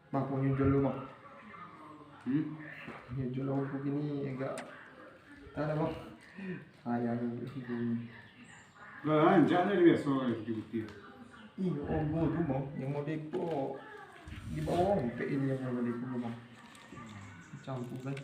Bang, mau nyusul lu bang. Hmm? Nyusul aku begini agak tak ada bang. Sayang gitu. Già ne riesco di tutti. Iya, oh gue tuh bang, yang mau depo di bawah, PI yang mau depo bang. Campur kan.